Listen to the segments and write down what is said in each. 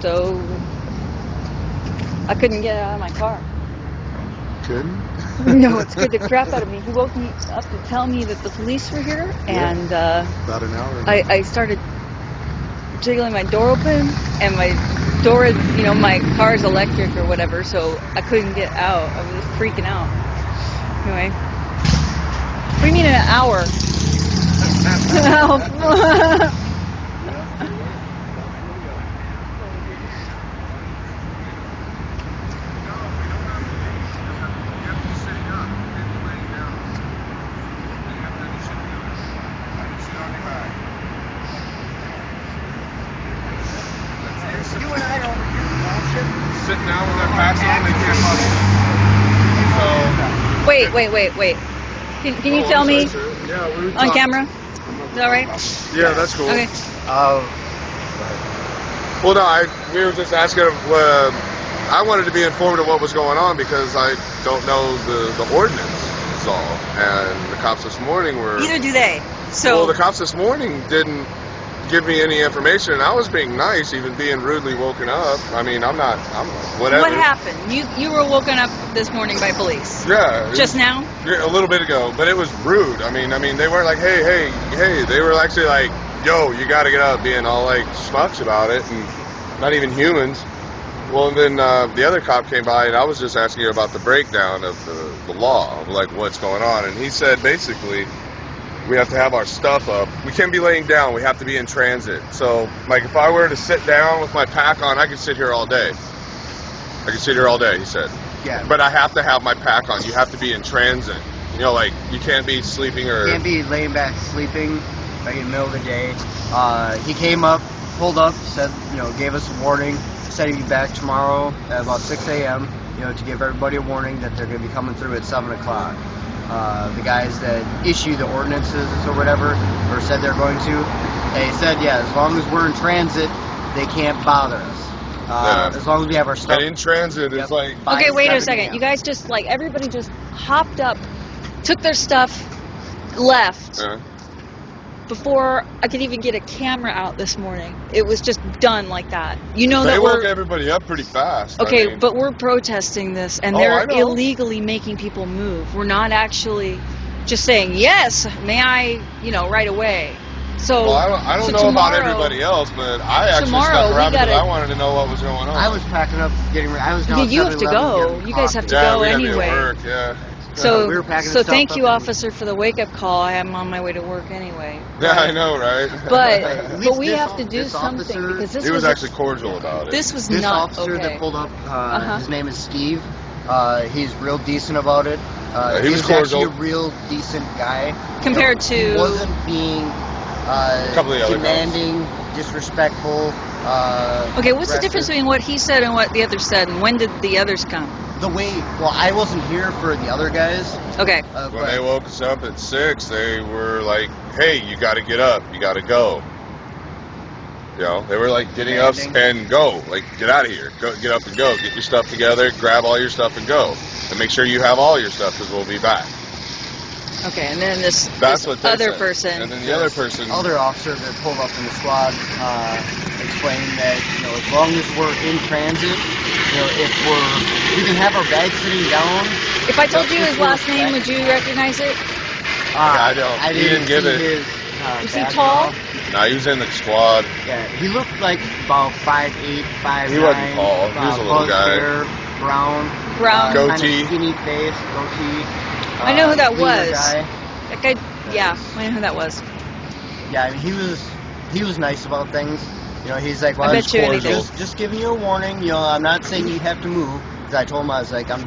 So I couldn't get out of my car. Couldn't? No, it scared the crap out of me. He woke me up to tell me that the police were here, and about an hour ago. I started jiggling my door open, and my door, my car's electric or whatever, so I couldn't get out. I was just freaking out. Anyway, what do you mean in an hour? Sitting down with their packs on, they can't bust. So. Wait. Can you tell me on camera? Is that right? Yeah, that's cool. Okay. Well, no, we were just asking. I wanted to be informed of what was going on because I don't know the ordinance. Is all. And the cops this morning were. Neither do they. So. Well, the cops this morning didn't give me any information, and I was being nice, even being rudely woken up. I mean, I'm whatever. What happened? You were woken up this morning by police. Yeah. Just now? Yeah, a little bit ago, but it was rude. I mean, they weren't like, hey. They were actually like, yo, you got to get up, being all like schmucks about it, and not even humans. Well, and then the other cop came by, and I was just asking you about the breakdown of the law, of like what's going on, and he said basically, we have to have our stuff up. We can't be laying down. We have to be in transit. So, like, if I were to sit down with my pack on, I could sit here all day. I could sit here all day, he said. Yeah. But I have to have my pack on. You have to be in transit. You know, like, you can't be sleeping or... You can't be laying back sleeping, like, in the middle of the day. He came up, pulled up, said, gave us a warning, said he'd be back tomorrow at about 6 a.m., to give everybody a warning that they're going to be coming through at 7 o'clock. The guys that issue the ordinances or whatever, or said they're going to, they said, as long as we're in transit, they can't bother us. As long as we have our stuff. And in transit is like... Okay, wait a second. You guys just, everybody just hopped up, took their stuff, left, before I could even get a camera out this morning. It was just done like that. They woke everybody up pretty fast. Okay, but we're protesting this, and they're illegally making people move. We're not actually just saying, yes, may I, right away. So, I don't know about everybody else, but I actually stuck around because I wanted to know what was going on. I was packing up, getting ready. I was down. You have to go. You guys have to go anyway. Work, So, we were packing so thank you, officer, for the wake-up call. I am on my way to work anyway. Yeah, I know, right? But we have to do something because this he was actually cordial about it. This was this not officer okay. that pulled up. His name is Steve. He's real decent about it. He was cordial. Actually a real decent guy. Compared to... He wasn't being demanding, disrespectful. Okay, what's the difference between what he said and what the others said, and when did the others come? I wasn't here for the other guys. Okay. When they woke us up at 6, they were like, hey, you got to get up. You got to go. They were like getting up and go. Like, get out of here. Get up and go. Get your stuff together. Grab all your stuff and go. And make sure you have all your stuff because we'll be back. Okay, and then this other person. And then the other person. Other officer that pulled up in the squad explained that, as long as we're in transit, if we can have our bags sitting down. If I told you his last name, would you recognize it? I don't. He didn't give it. Was he tall? No, he was in the squad. Yeah, he looked like about 5'8", 5'9". He wasn't tall. He was a little guy. Hair, brown. Goatee. Skinny face, goatee. I know who that was. Guy. That guy, yeah, I know who that was. Yeah, I mean, he was nice about things. He's like, well, I bet you anything. Just giving you a warning. I'm not saying you have to move. Because I told him, I was like, I'm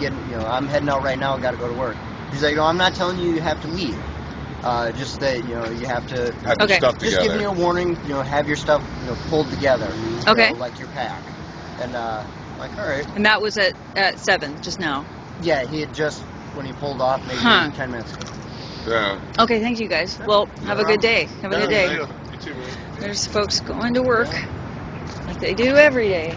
heading out right now. I got to go to work. He's like, no, I'm not telling you have to leave. Just that you have to have your stuff together. Just giving you a warning. Have your stuff pulled together. Okay. Like your pack. And like, all right. And that was at 7 just now. Yeah, he had just when he pulled off maybe 10 minutes ago. Yeah. Okay, thank you guys. Well, have a good day. Have a good day. You too, man. There's folks going to work like they do every day.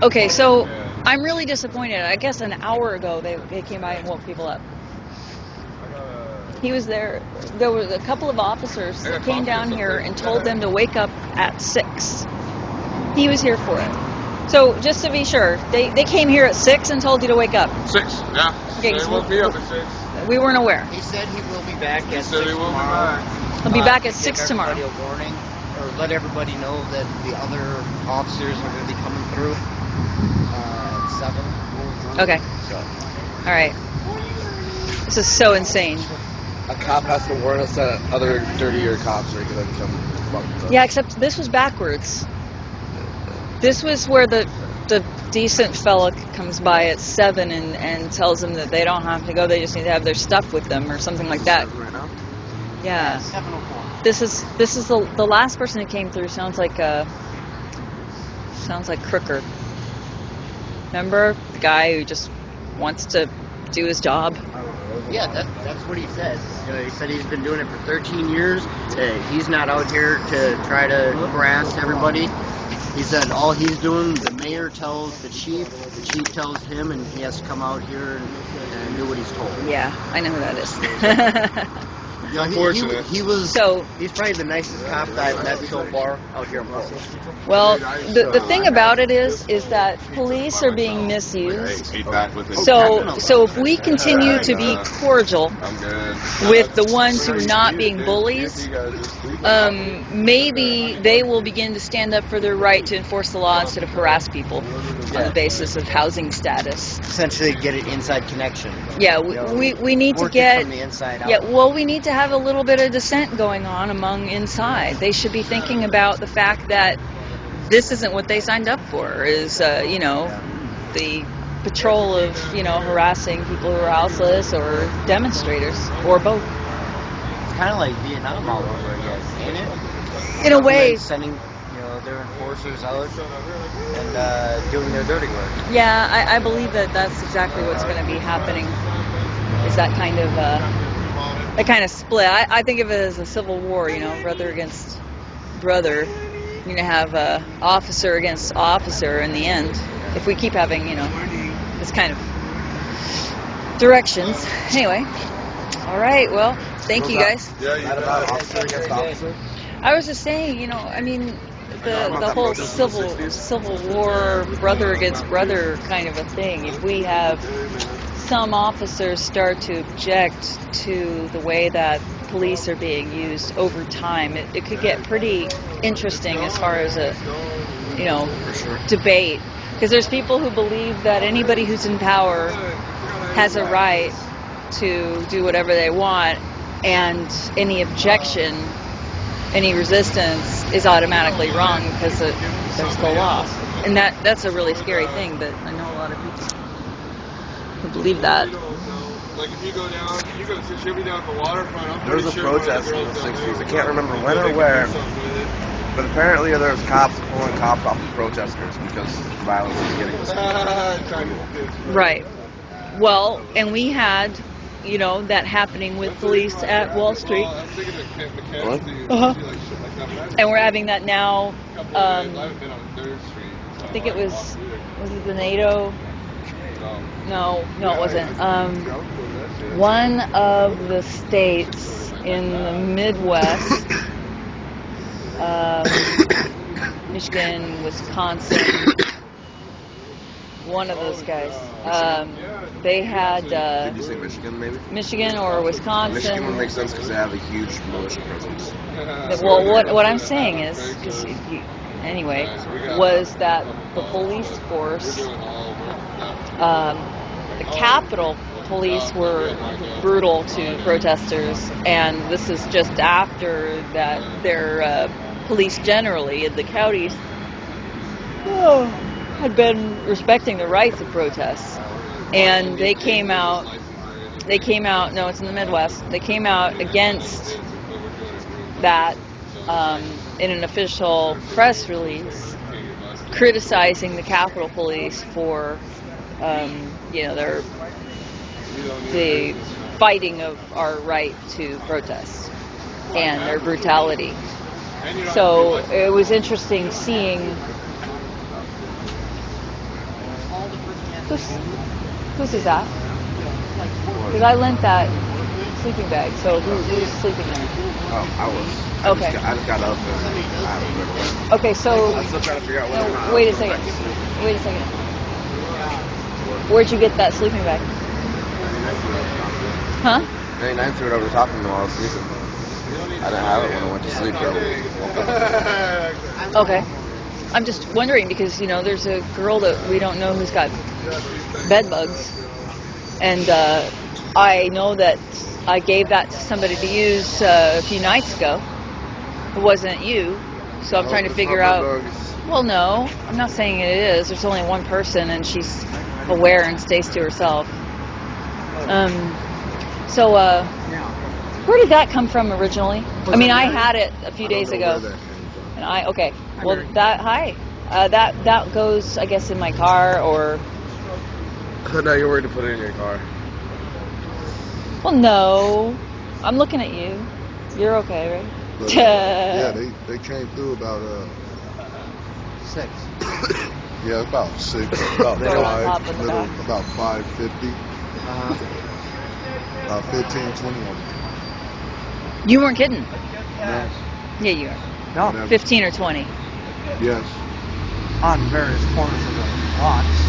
Okay, so I'm really disappointed. I guess an hour ago they came by and woke people up. He was there. There were a couple of officers that came down here and told them to wake up at 6. He was here for it. So just to be sure, they came here at 6 and told you to wake up. 6, yeah. Okay, They so woke me up at 6. We weren't aware. He said he will be back He at said 6 he will be tomorrow. back. He'll be back at To 6 give tomorrow. everybody a warning, or let everybody know that the other officers are going to be coming through at 7. Okay. So. All right. This is so insane. A cop has to warn us that other dirtier cops are going to come fuck us. Yeah, except this was backwards. This was where the decent fella comes by at 7 and tells them that they don't have to go. They just need to have their stuff with them or something like that. Right now? Yeah. 7:04. This is the last person who came through. Sounds like Crooker. Remember the guy who just wants to do his job? Yeah, that's what he said. You know, he said he's been doing it for 13 years. He's not out here to try to harass everybody. He said all he's doing, the mayor tells the chief tells him, and he has to come out here and do what he's told. Yeah, I know who that is. You know, Unfortunate. he's probably the nicest cop that I've met so far out here in Portland. Well, the thing about it is that police are being misused. So if we continue to be cordial I'm good. with the ones who are not being bullies, maybe they will begin to stand up for their right to enforce the law instead of harass people on the basis of housing status. Essentially, get an inside connection. Yeah, You know, we need to work it get. from the inside out. Yeah, well, we need to have a little bit of dissent going on among inside. They should be thinking about the fact that this isn't what they signed up for. Is the patrol of harassing people who are houseless or demonstrators or both. It's kind of like Vietnam all over again, ain't it? In a way. Sending their enforcers out and doing their dirty work. Yeah, I believe that that's exactly what's going to be happening. Is that kind of split? I think of it as a civil war. Brother against brother. You're going to have officer against officer in the end. If we keep having this kind of directions. Anyway. All right. Well, thank you guys. Yeah, you about officer against officer? I was just saying, the whole civil war, brother against brother kind of a thing. If we have some officers start to object to the way that police are being used over time, it could get pretty interesting as far as a debate. Because there's people who believe that anybody who's in power has a right to do whatever they want, and any objection, any resistance is automatically wrong because there's the law. And that's a really scary thing, but I know a lot of people who believe that. Like if you go down, she'll be down at the waterfront. There was a protest in the 60s. I can't remember when or where, but apparently there was cops pulling cops off the protesters because the violence was getting Right. Well, and we had, that happening with police at Wall Street. What? And we're having that now. I think it was it the NATO? No, it wasn't. One of the states in the Midwest, Michigan, Wisconsin, one of those guys. They had Did you say Michigan, maybe? Michigan or Wisconsin. Michigan would make sense because they have a huge militia presence. Well, what I'm saying is, was that the police force, the Capitol Police were brutal to protesters, and this is just after that their police generally in the counties had been respecting the rights of protests, and they came out. No, it's in the Midwest. They came out against that in an official press release, criticizing the Capitol Police for the fighting of our right to protest and their brutality. So it was interesting seeing whose is that? Because I lent that sleeping bag. So who's sleeping there? I was. Okay. I just got up and I had to go to work. Okay, so I'm still trying to figure out whether or not. wait a second. Wait a second. Where'd you get that sleeping bag? Huh? 99 threw it over the top of me while I was sleeping. I didn't have it when I went to sleep. Though. Okay. I'm just wondering because, you know, there's a girl that we don't know who's got bed bugs. And I know that I gave that to somebody to use a few nights ago. It wasn't you. So I'm trying to figure out. Well, no. I'm not saying it is. There's only one person and she's aware and stays to herself. So where did that come from originally? I mean, I had it a few days ago. And okay. Well, that goes, I guess, in my car or. No, you're worried to put it in your car. Well, no. I'm looking at you. You're okay, right? But, yeah, they came through about 6. yeah, about 6, about Throw it on top 5, of the little, back. about 550, about 15, 20 of them. You weren't kidding. Yes. Yeah, you are. No. Whatever. 15 or 20. Yes. On various corners of the lots.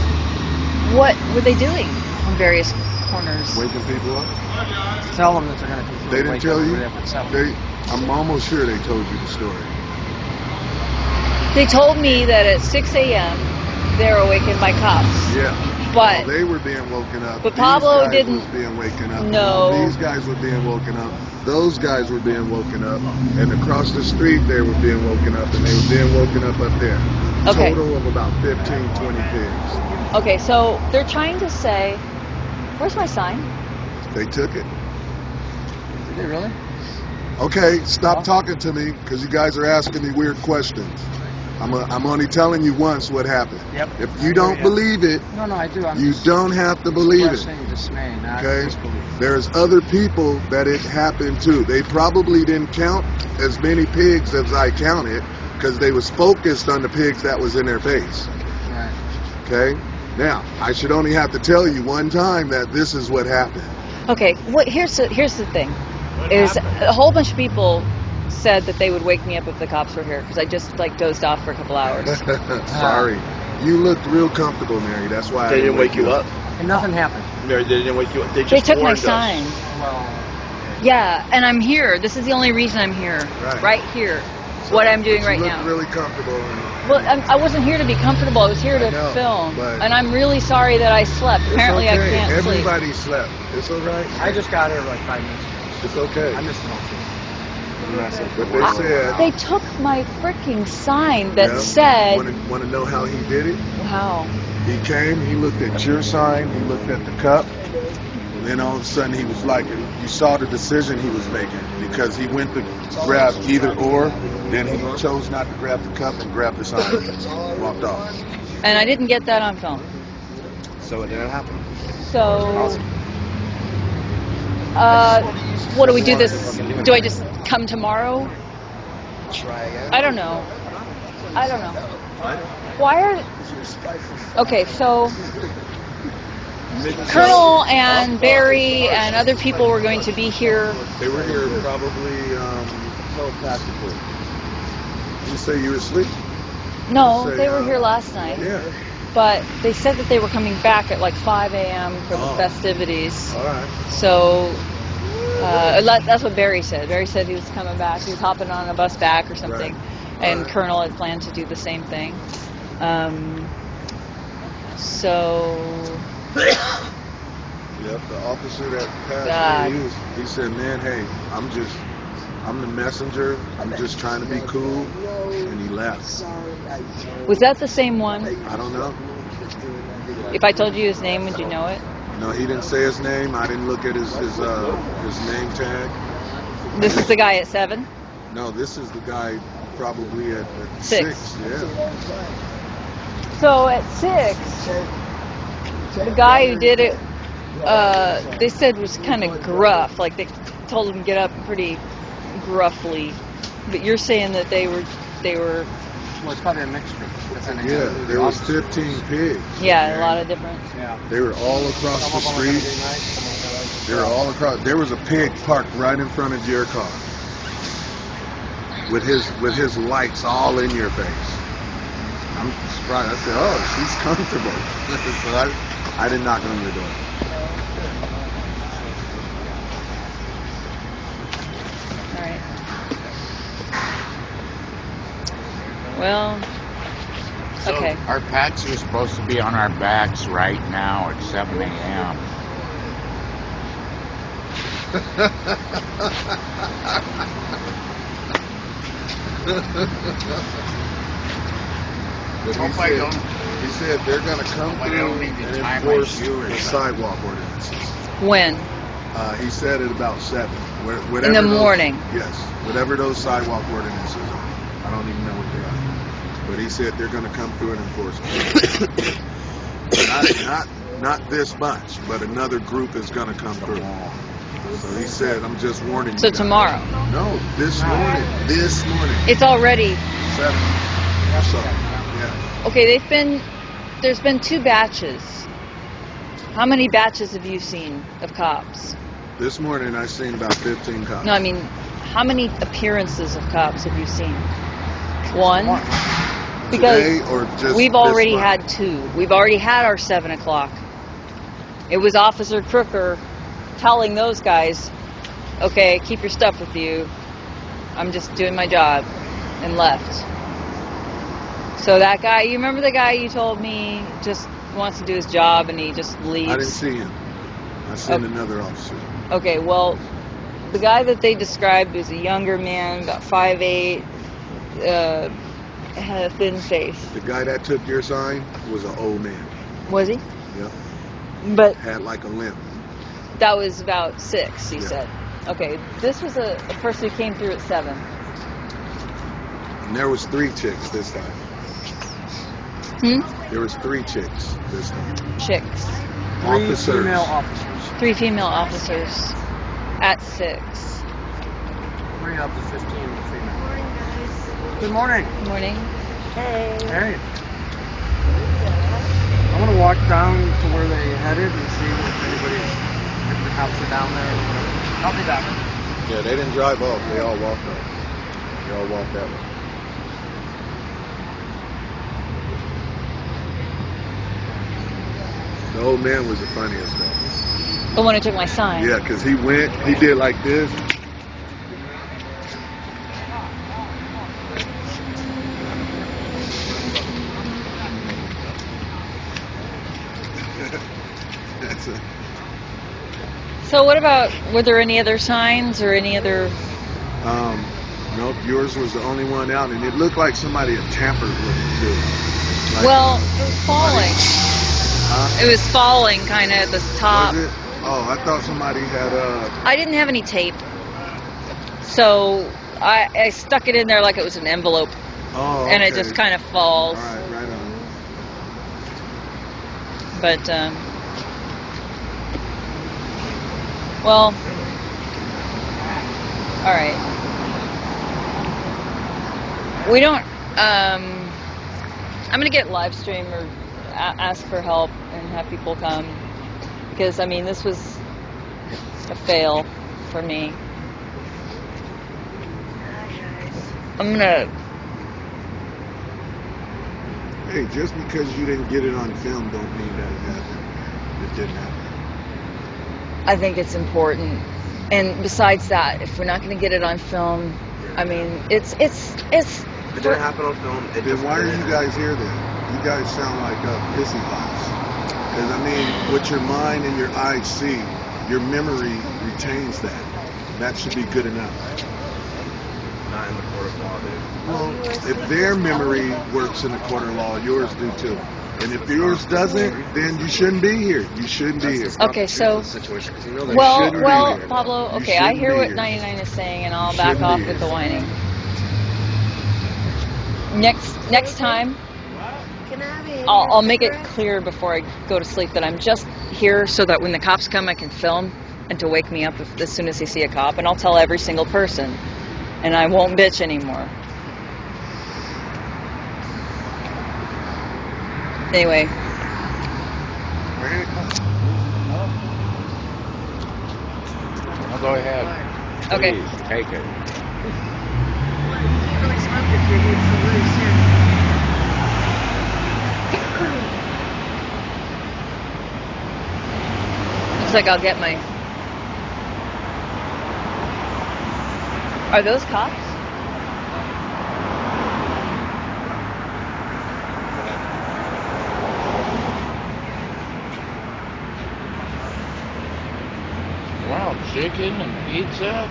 What were they doing on various corners? Waking people up. Tell them that they're going to continue. They didn't wake tell up you? every day at 7. I'm almost sure they told you the story. They told me that at 6 a.m. they were awakened by cops. Yeah. But They were being woken up. But Pablo These guys didn't- was being woken up. No. These guys were being woken up. Those guys were being woken up. And across the street they were being woken up. And they were being woken up there. Okay. Total of about 15, 20 pigs. okay, so they're trying to say, where's my sign? They took it. Did they really? Okay, stop talking to me because you guys are asking me weird questions. I'm only telling you once what happened. Yep. If you don't believe it, No, I do. I'm you just don't have to believe it. expressing dismay, not Okay? disbelief. There's other people that it happened to. They probably didn't count as many pigs as I counted because they was focused on the pigs that was in their face. Right. Okay? Now, I should only have to tell you one time that this is what happened. Okay, here's the thing, is a whole bunch of people said that they would wake me up if the cops were here because I just like dozed off for a couple hours. Sorry. You looked real comfortable, Mary. That's why They I didn't wake you up. And nothing happened. Mary, they didn't wake you up. They just They took my warned us. sign. Well, Yeah, and I'm here. This is the only reason I'm here. Right. Here. What I'm doing But right you now. looked really comfortable. Well, I wasn't here to be comfortable. I was here to I know, film. but- And I'm really sorry that I slept. It's Apparently okay. I can't sleep. Everybody slept. It's all right. I just got here like 5 minutes ago. It's okay. I'm just smoking. But they said. They took my freaking sign that Yeah. said, Want to know how he did it? wow. He came. He looked at your sign. He looked at the cup. And then all of a sudden he was like, you saw the decision he was making because he went to grab either or. Then he chose not to grab the cup and grab the sign. Walked off. And I didn't get that on film. So it didn't happen. So, what do we do this? Do I just come tomorrow? Try again. I don't know. Why are... Okay, so Colonel and Barry and other people were going to be here. They were here probably telepathically. You say you were asleep? No, Say, they were here last night. Yeah. But they said that they were coming back at like 5 a.m. for the Oh. festivities. All right. So that's what Barry said. Barry said he was coming back. He was hopping on a bus back or something. Right. And Right. Colonel had planned to do the same thing. So... Yep, the officer that God. passed me, he said, man, hey, I'm the messenger. I'm just trying to be cool. And he left. Was that the same one? I don't know. If I told you his name, would you know it? No, he didn't say his name. I didn't look at his name tag. This is the guy at 7? No, this is the guy probably at 6. 6. Yeah. So at 6, the guy who did it, they said was kind of gruff. Like they told him to get up pretty gruffly. But you're saying that they were, Well, it's probably a mixture. Yeah, there was 15 pigs. yeah, a lot of different. Yeah. They were all across the Some of them are gonna street. be nice, some of them are They were all across. There was a pig parked right in front of your car, with his lights all in your face. I'm surprised. I said, "Oh, she's comfortable." So I did knock on the door. All right. Well, So okay. our pets are supposed to be on our backs right now at 7 a.m. But Hope I don't. he said they're going to come I through don't need to and tie my enforce shoe or the something. sidewalk ordinances. When? He said at about 7. Whatever In the those- morning. Yes, whatever those sidewalk ordinances are. I don't even know what they are. But he said they're going to come through and enforce them. Not this much, but another group is going to come through. So he said, I'm just warning you. So guys." tomorrow. No, this morning. This morning. It's already 7. So, yeah. okay. There's been 2 batches. How many batches have you seen of cops? This morning I seen about 15 cops. No, I mean, how many appearances of cops have you seen? 1? Because Today or just we've this already month? had 2. We've already had our 7 o'clock. It was Officer Crooker telling those guys, okay, keep your stuff with you. I'm just doing my job, and left. So that guy, you remember the guy you told me just wants to do his job and he just leaves? I didn't see him. I seen Okay. another officer. Okay, well, the guy that they described was a younger man, about 5'8", had a thin face. The guy that took your sign was an old man. Was he? Yep. But Had like a limp. that was about 6, you Yeah. said. Okay, this was a person who came through at 7. And there was 3 chicks this time. There was 3 chicks this time. Chicks. 3 Officers. female officers. 3 female officers at 6. 3 of the 15 were female. Good morning. Morning. Hey. I want to walk down to where they headed and see if the cops are down there or whatever. I'll be back. Yeah, they didn't drive off. They all walked up. They all walked that way. The old man was the funniest though. The one who took my sign. Yeah, because he did like this. That's it. So what about, were there any other signs or any other? Nope, yours was the only one out, and it looked like somebody had tampered with it too. Like, Well, it was falling. huh? It was falling kind of at the top. Was it? Oh, I thought somebody had I didn't have any tape. So I stuck it in there like it was an envelope. Oh, And it okay. just kind of falls. All right, right on. But, well, all right. We don't, I'm going to get live stream or ask for help and have people come. Because, I mean, this was a fail for me. I'm going to, Hey, just because you didn't get it on film don't mean that it happened. It didn't happen. I think it's important. And besides that, if we're not going to get it on film, I mean, it's It didn't happen on film. It Then just why are didn't you happen. guys here then? You guys sound like pissy pots. Because, I mean, what your mind and your eyes see, your memory retains that. That should be good enough. Not in the court of law, dude. Well, if their memory works in the court of law, yours do too. And if yours doesn't, then you shouldn't be here. You shouldn't be here. Okay, so- Situation, 'cause you know that well, shouldn't be here. Pablo, You okay, I shouldn't hear be what here. 99 is saying, and I'll You back shouldn't off be with here. the whining. Next time, I'll make it clear before I go to sleep that I'm just here so that when the cops come, I can film and to wake me up as soon as they see a cop, and I'll tell every single person, and I won't bitch anymore. Anyway. go ahead. Okay. Please, take it. Looks like I'll get my... Are those cops? Wow, chicken and pizza?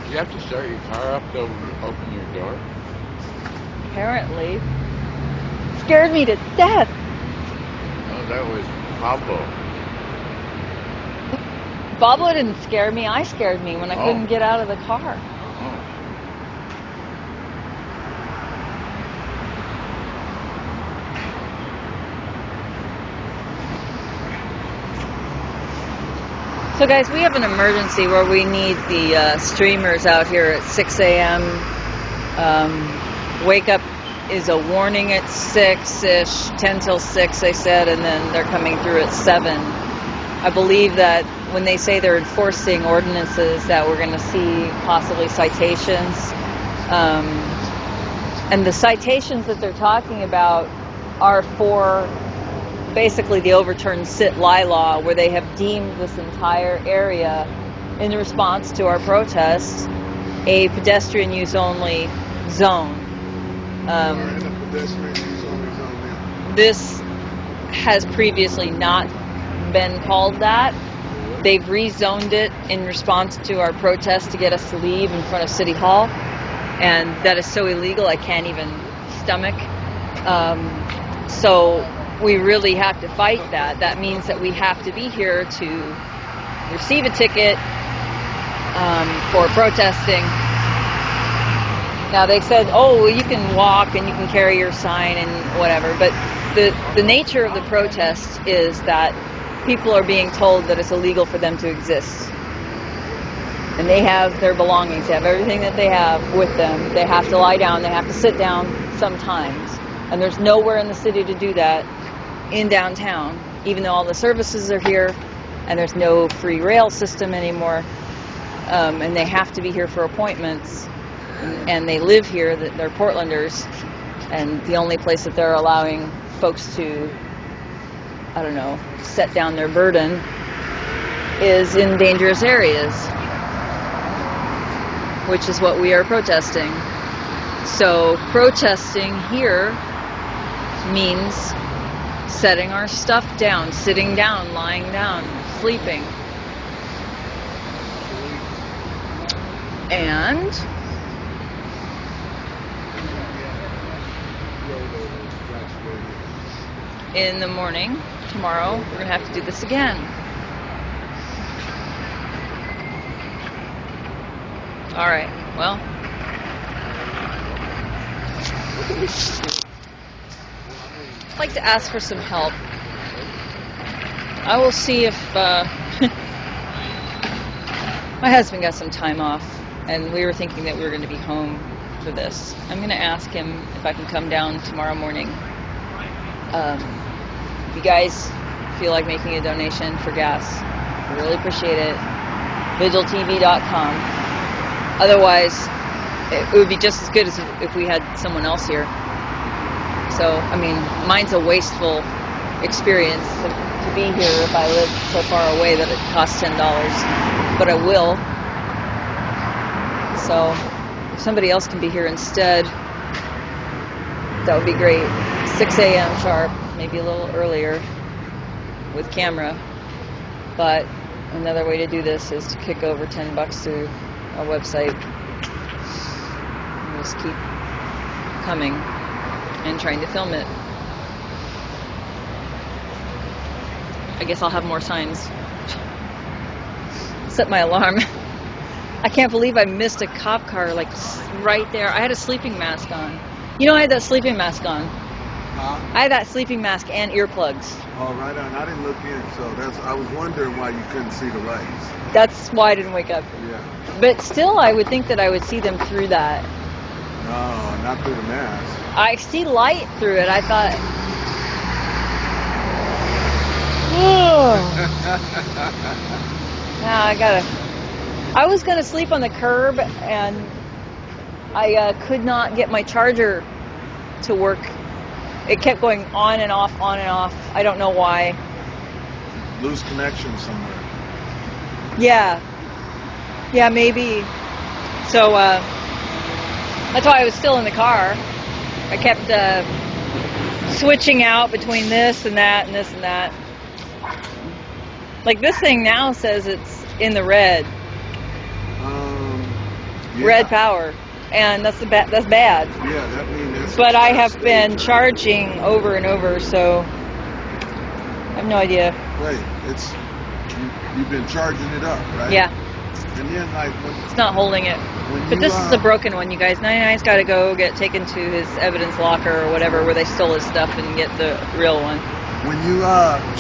Do you have to start your car up to open your door? Apparently. Scared me to death. Oh, that was Pablo. Pablo didn't scare me. I scared me when I Oh. couldn't get out of the car. Oh. So guys, we have an emergency where we need the streamers out here at 6 a.m. Wake up is a warning at 6-ish, 10 till 6 they said, and then they're coming through at 7. I believe that when they say they're enforcing ordinances that we're going to see possibly citations. And the citations that they're talking about are for basically the overturned sit-lie law, where they have deemed this entire area, in response to our protests, a pedestrian use only zone. This has previously not been called that. They've rezoned it in response to our protest to get us to leave in front of City Hall, and that is so illegal I can't even stomach. So we really have to fight that. That means that we have to be here to receive a ticket for protesting. Now they said, oh, you can walk and you can carry your sign and whatever, but the nature of the protest is that people are being told that it's illegal for them to exist. And they have their belongings, they have everything that they have with them. They have to lie down, they have to sit down sometimes. And there's nowhere in the city to do that in downtown, even though all the services are here and there's no free rail system anymore. And they have to be here for appointments. And they live here, they're Portlanders. And the only place that they're allowing folks to, I don't know, set down their burden is in dangerous areas, which is what we are protesting. So protesting here means setting our stuff down, sitting down, lying down, sleeping. And in the morning, tomorrow, we're going to have to do this again. Alright, well. I'd like to ask for some help. I will see if my husband got some time off, and we were thinking that we were going to be home for this. I'm going to ask him if I can come down tomorrow morning. If you guys feel like making a donation for gas, I really appreciate it. VigilTV.com. Otherwise, it would be just as good as if we had someone else here. So, I mean, mine's a wasteful experience to be here if I live so far away that it costs $10. But I will. So, if somebody else can be here instead, that would be great. 6 a.m. sharp, maybe a little earlier with camera. But another way to do this is to kick over $10 to our website. And just keep coming and trying to film it. I guess I'll have more signs. Set my alarm. I can't believe I missed a cop car like right there. I had a sleeping mask on. You know, I had that sleeping mask on. I had that sleeping mask and earplugs. Oh, right on. I didn't look in, so I was wondering why you couldn't see the lights. That's why I didn't wake up. Yeah. But still, I would think that I would see them through that. No, not through the mask. I see light through it. I thought, Now I was gonna sleep on the curb, and I could not get my charger to work. It kept going on and off, on and off. I don't know why. Lose connection somewhere. Yeah, maybe. So that's why I was still in the car. I kept switching out between this and that and this and that. Like this thing now says it's in the red. Yeah. Red power, and that's bad. Yeah, that means. But I have been charging over and over, so I have no idea. Wait, you've been charging it up, right? Yeah. And then like It's not holding it. But this is a broken one, you guys. 99's got to go get taken to his evidence locker or whatever, where they stole his stuff, and get the real one. When you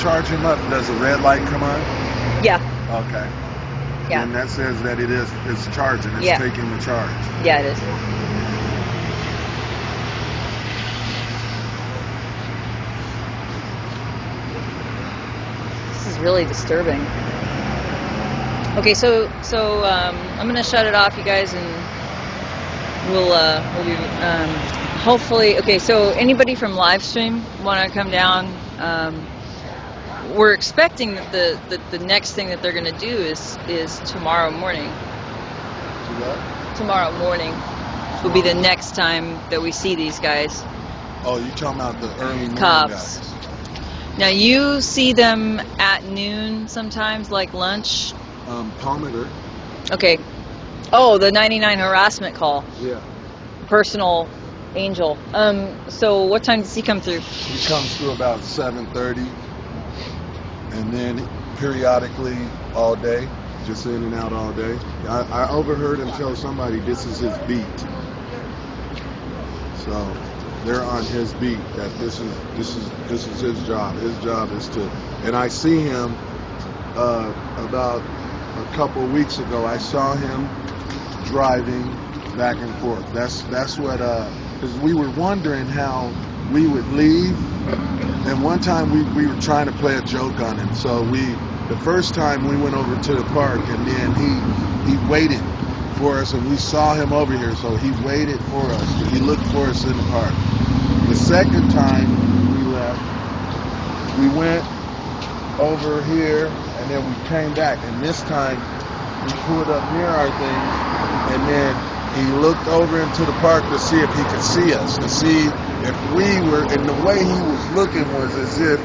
charge him up, does a red light come on? Yeah. Okay. Yeah. And that says that it's charging. It's taking the charge. Yeah, it is. This is really disturbing. Okay, so I'm gonna shut it off, you guys, and we'll be hopefully. Okay, so anybody from live stream want to come down? We're expecting that the next thing that they're gonna do is tomorrow morning. Do what? Tomorrow morning will be the next time that we see these guys. Oh, you're talking about the early morning Cops. guys. Now you see them at noon sometimes, like lunch. Palmeter. Okay. Oh, the 99 harassment call. Yeah. Personal angel. So what time does he come through? He comes through about 7:30, and then periodically all day, just in and out all day. I overheard him tell somebody this is his beat. So they're on his beat. That this is his job. His job is to. And I see him about a couple of weeks ago. I saw him driving back and forth. That's what. Because we were wondering how we would leave, and one time we were trying to play a joke on him. So the first time we went over to the park, and then he waited for us, and we saw him over here, so he waited for us. He looked for us in the park. The second time we left, we went over here, and then we came back, and this time we pulled up near our thing, and then he looked over into the park to see if he could see us, to see if we were, and the way he was looking was as if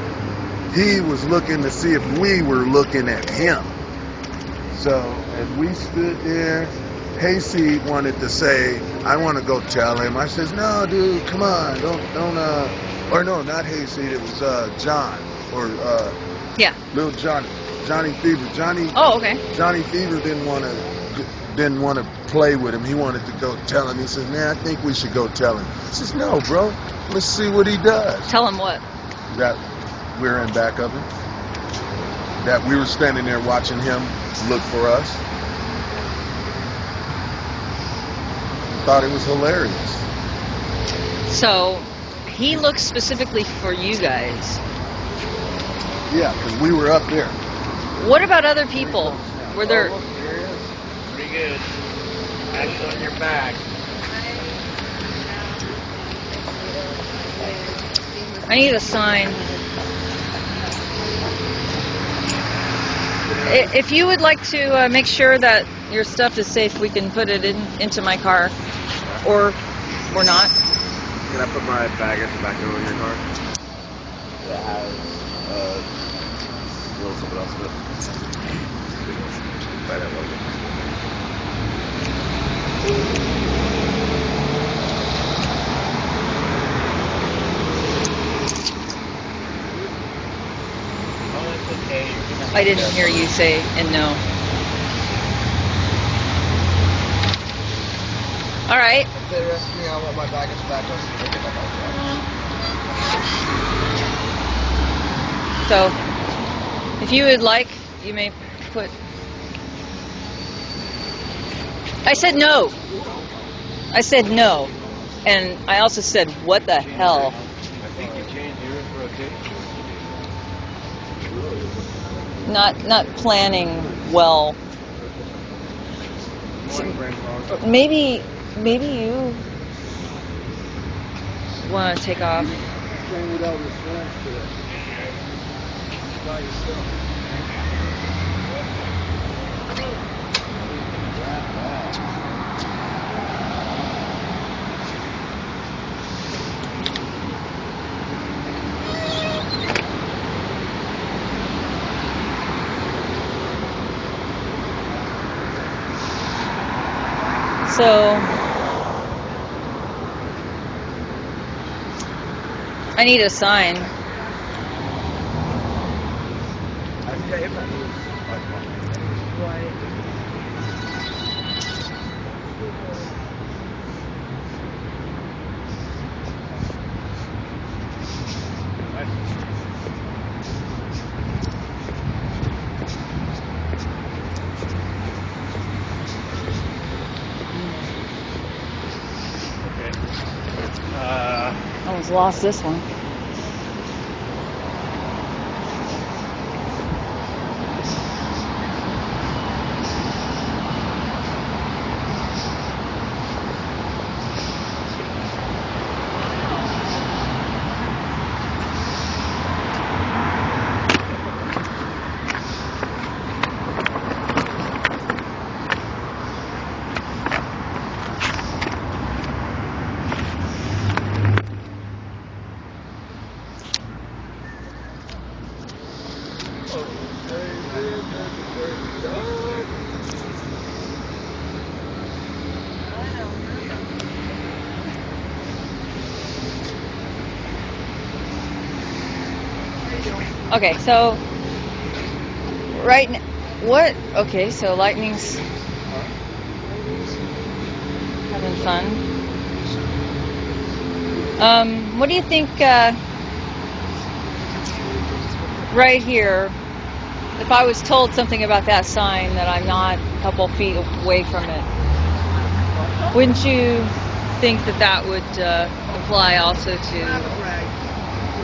he was looking to see if we were looking at him. So as we stood there, Hayseed wanted to say, I want to go tell him. I says, no, dude, come on, don't, or no, not Hayseed, it was John, or little Johnny Fever. Oh, okay. Johnny Fever didn't want to play with him. He wanted to go tell him. He says, man, I think we should go tell him. I says, no, bro, let's see what he does. Tell him what? That we're in back of him. That we were standing there watching him look for us. Thought it was hilarious. So he looks specifically for you guys. Yeah, because we were up there. What about other people? Were there? Pretty good. Pat's on your back. I need a sign. If you would like to make sure that your stuff is safe, we can put it into my car, or not. Can I put my baggage back over in your car? That has a little something else in it. Buy that logo. I didn't hear you say and no. All right. If they arrest me, I want my baggage back. I'll take it back out. So, if you would like, you may put. I said no. I said no. And I also said, what the hell? I think you changed yours for a ticket. not planning well. Maybe you want to take off. So I need a sign. I almost lost this one. Okay, so right now, what? Okay, so lightning's having fun. What do you think? Right here, if I was told something about that sign that I'm not a couple feet away from it, wouldn't you think that would apply also to?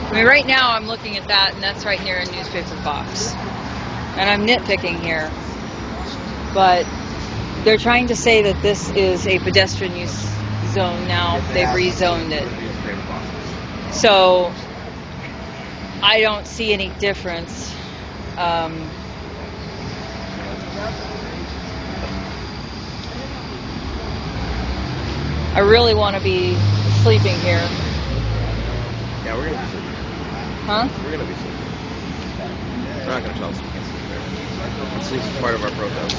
I mean, right now I'm looking at that, and that's right near a newspaper box. And I'm nitpicking here. But they're trying to say that this is a pedestrian use zone now. They've rezoned it. So I don't see any difference. I really want to be sleeping here. Yeah, we're gonna be sleeping. Huh? We're gonna be sleeping. We're not gonna tell us we can't sleep there. Sleep is part of our protest.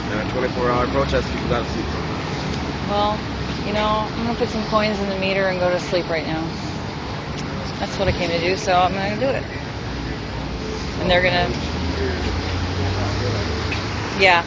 And a 24-hour protest, people gotta sleep. Well, you know, I'm going to put some coins in the meter and go to sleep right now. That's what I came to do, so I'm going to do it. And they're going to... Yeah.